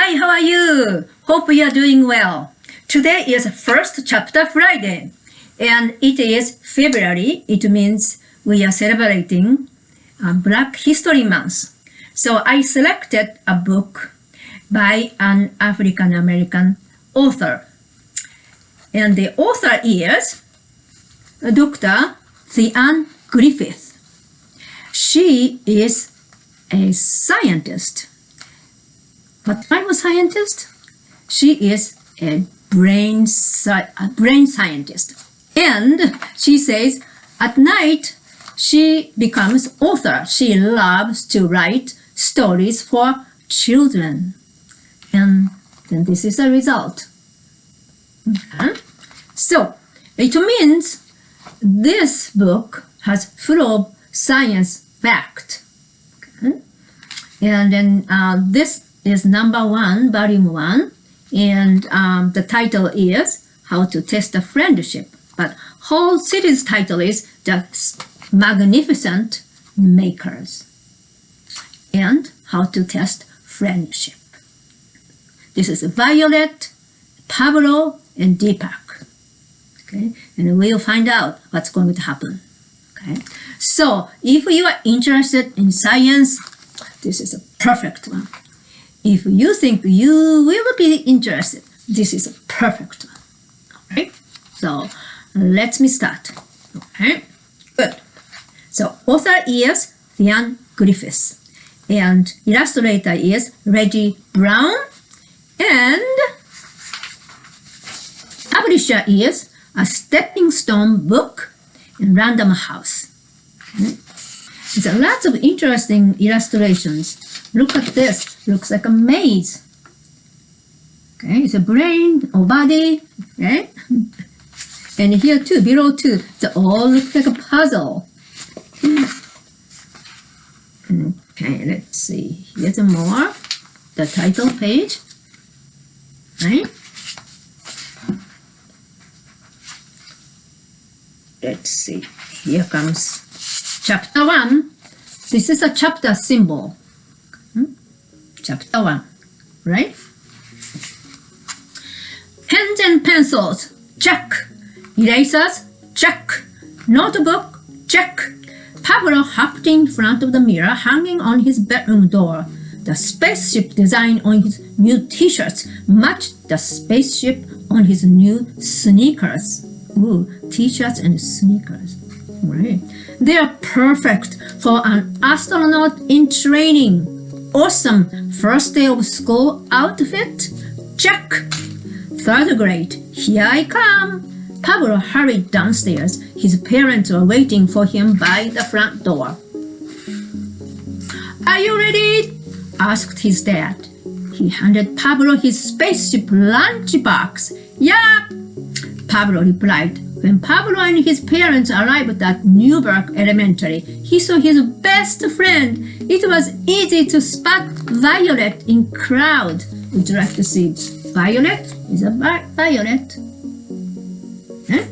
Hi, how are you? Hope you are doing well. Today is first chapter Friday, and it is February. It means we are celebrating Black History Month. So I selected a book by an African American author. And the author is Dr. Theanne Griffith. She is a scientist. What kind of scientist? She is a brain scientist. And she says at night she becomes author. She loves to write stories for children. And then this is the result. Okay. So it means this book has full of science fact. Okay. And then this is number 1, volume 1, and the title is How to Test a Friendship. But whole series title is The Magnificent Makers and How to Test Friendship. This is Violet, Pablo, and Deepak. Okay, and we'll find out what's going to happen. Okay, so if you are interested in science, this is a perfect one. If you think you will be interested, this is a perfect one. All right, so let me start. Okay, good. So author is Theanne Griffith, and illustrator is Reggie Brown, and publisher is A Stepping Stone Book and Random House. Okay. There's lots of interesting illustrations. Look at this. Looks like a maze. Okay, it's a brain or body. Okay, and here too, below too. They all look like a puzzle. Okay, let's see. Here's more. The title page. Right. Let's see. Here comes chapter 1. This is a chapter symbol. Chapter 1, right? Pens and pencils, check. Erasers, check. Notebook, check. Pablo hopped in front of the mirror hanging on his bedroom door. The spaceship design on his new t-shirts matched the spaceship on his new sneakers. Ooh, t-shirts and sneakers. Right. They are perfect for an astronaut in training. Awesome first day of school outfit? Check. Third grade, here I come. Pablo hurried downstairs. His parents were waiting for him by the front door. Are you ready? Asked his dad. He handed Pablo his spaceship lunchbox. Yeah, Pablo replied. When Pablo and his parents arrived at Newburgh Elementary, he saw his best friend. It was easy to spot Violet in crowd. Would you like to see Violet? Is a Violet. Eh?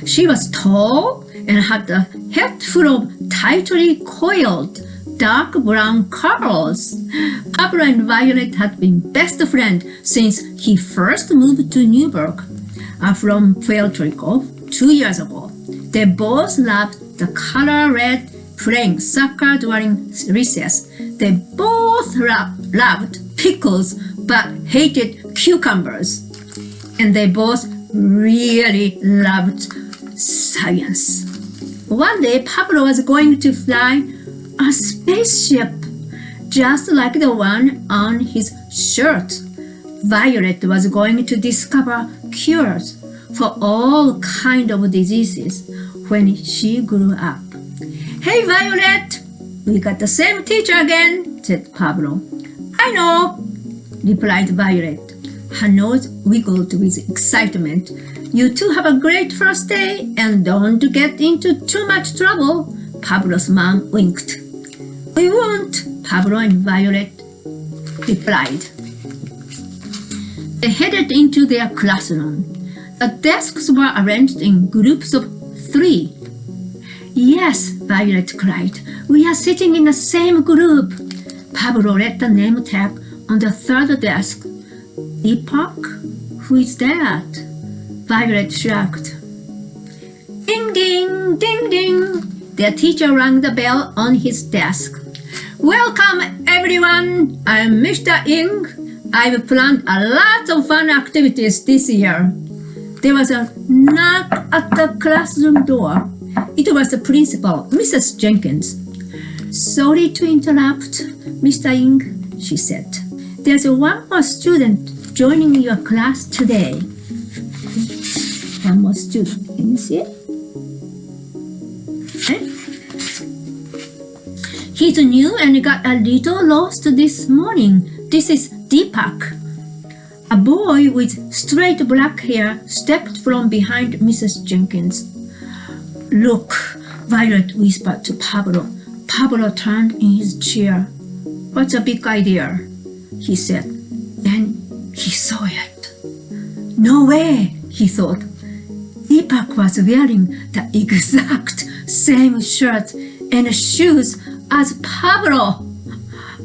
She was tall and had a head full of tightly coiled dark brown curls. Pablo and Violet had been best friends since he first moved to Newburgh from Puerto Rico 2 years ago. They both loved the color red, playing soccer during recess. They both loved pickles but hated cucumbers. And they both really loved science. One day, Pablo was going to fly a spaceship, just like the one on his shirt. Violet was going to discover cures for all kinds of diseases when she grew up. Hey, Violet, we got the same teacher again, said Pablo. I know, replied Violet. Her nose wiggled with excitement. You two have a great first day and don't get into too much trouble. Pablo's mom winked. We won't, Pablo and Violet replied. They headed into their classroom. The desks were arranged in groups of 3. Yes, Violet cried. We are sitting in the same group. Pablo read the name tag on the third desk. Deepak? Who is that? Violet shrugged. Ding ding, ding ding. The teacher rang the bell on his desk. Welcome everyone, I'm Mr. Ing. I've planned a lot of fun activities this year. There was a knock at the classroom door. It was the principal, Mrs. Jenkins. Sorry to interrupt, Mr. Ing, she said. There's one more student joining your class today. One more student, can you see it? He's new and got a little lost this morning. This is Deepak. A boy with straight black hair stepped from behind Mrs. Jenkins. Look, Violet whispered to Pablo. Pablo turned in his chair. What's a big idea? He said. Then he saw it. No way, he thought. Deepak was wearing the exact same shirt and shoes as Pablo.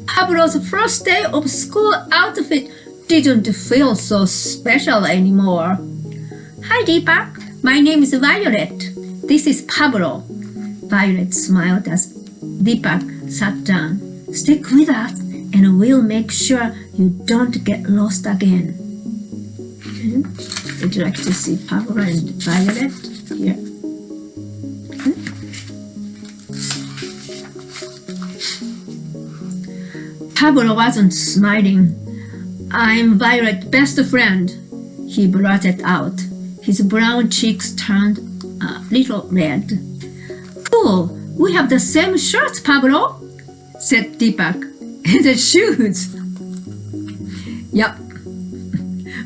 Pablo's first day of school outfit didn't feel so special anymore. Hi, Deepak. My name is Violet. This is Pablo. Violet smiled as Deepak sat down. Stick with us and we'll make sure you don't get lost again. Would you like to see Pablo and Violet here? Pablo wasn't smiling. I'm Violet's best friend, he blurted out. His brown cheeks turned a little red. Cool, we have the same shirts, Pablo, said Deepak. And the shoes. Yep,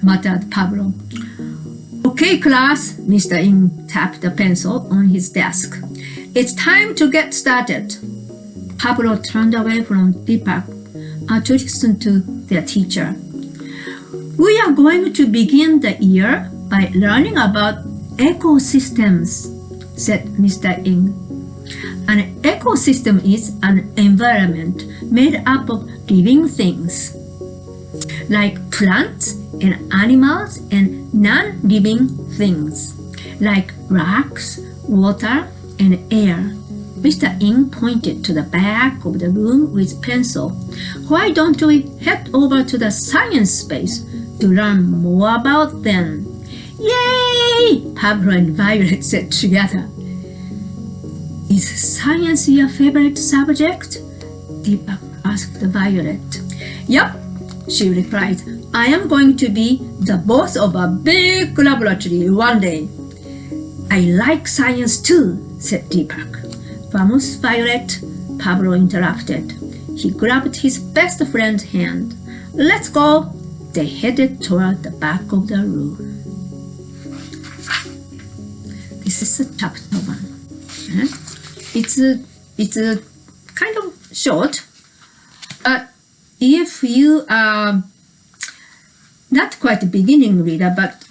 muttered Pablo. Okay, class, Mr. Ing tapped a pencil on his desk. It's time to get started. Pablo turned away from Deepak to listen to their teacher. We are going to begin the year by learning about ecosystems, said Mr. Ing. An ecosystem is an environment made up of living things, like plants and animals and non-living things, like rocks, water, and air. Mr. Ing pointed to the back of the room with pencil. Why don't we head over to the science space to learn more about them? Yay! Pablo and Violet said together. Is science your favorite subject? Deepak asked Violet. Yup, she replied. I am going to be the boss of a big laboratory one day. I like science too, said Deepak. Vamos, Violet, Pablo interrupted. He grabbed his best friend's hand. Let's go. They headed toward the back of the room. This is chapter 1. It's kind of short. If you are not quite a beginning reader, but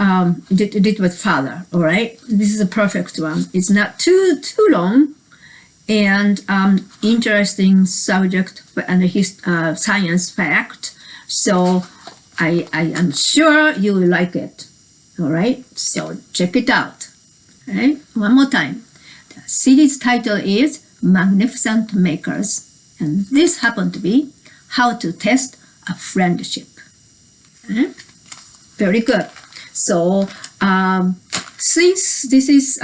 did it with father, all right? This is a perfect one. It's not too long. And interesting subject and his science fact. So I am sure you will like it. All right, so check it out. All right, one more time. The series title is Magnificent Makers, and this happened to be How to Test a Friendship. Okay? Very good. So since this is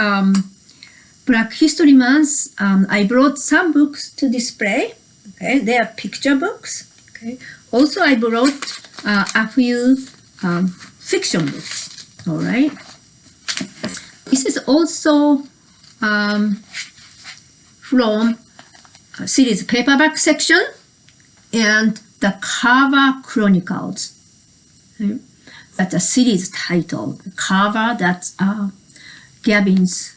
Black History Month, I brought some books to display. Okay, they are picture books. Okay, also I brought a few fiction books. All right. This is also from a series paperback section and the Carver Chronicles. Okay. That's a series title. Carver, that's Gavin's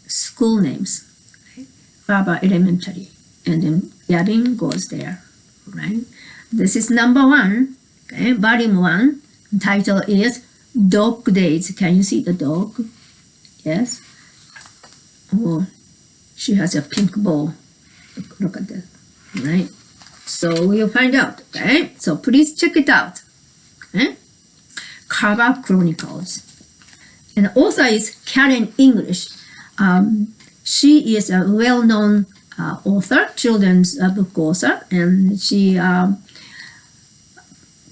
school names, okay? Carver Elementary, and then Gavin goes there, right? This is number 1, okay? Volume 1. Title is Dog Days. Can you see the dog? Yes. Oh, she has a pink bow. Look at that, right? So we'll find out, okay? So please check it out. Okay? Carver Chronicles. And the author is Karen English. She is a well-known author, children's book author, and she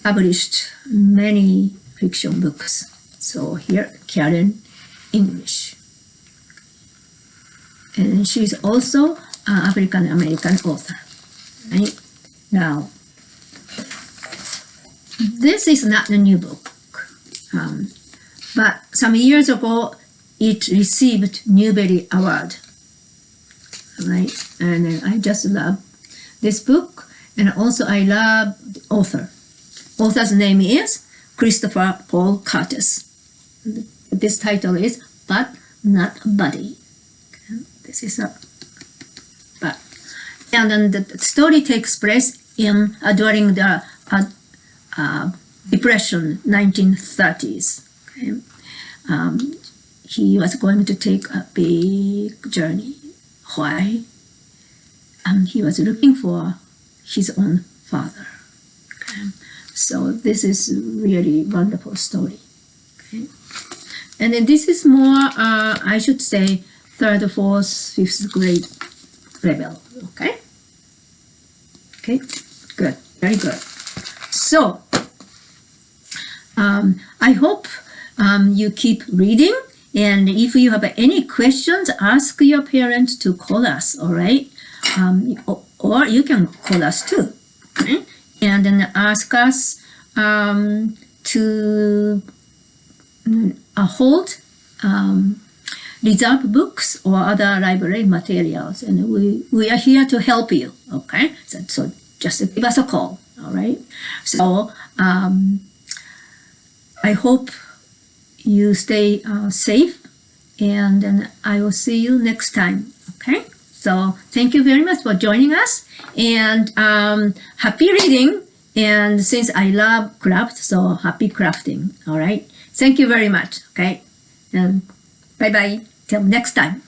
published many fiction books. So here, Karen English. And she's also an African-American author. Right? Now, this is not a new book, but some years ago, it received Newbery Award. Right? And I just love this book, and also I love the author. Author's name is Christopher Paul Curtis. This title is But Not Buddy. Okay. This is a but. And then the story takes place in during the Depression, 1930s. Okay. He was going to take a big journey. Why? He was looking for his own father. Okay. So this is really wonderful story. Okay. And then this is more, I should say, 3rd, 4th, 5th grade level. Okay. Okay. Good. Very good. So I hope you keep reading. And if you have any questions, ask your parents to call us, all right? Or you can call us too. Okay? And then ask us to hold reserve books or other library materials. And we are here to help you, okay? So just give us a call, all right? So I hope you stay safe, and then I will see you next time, okay? So thank you very much for joining us, and happy reading. And since I love craft, so happy crafting, all right? Thank you very much, okay? And bye-bye till next time.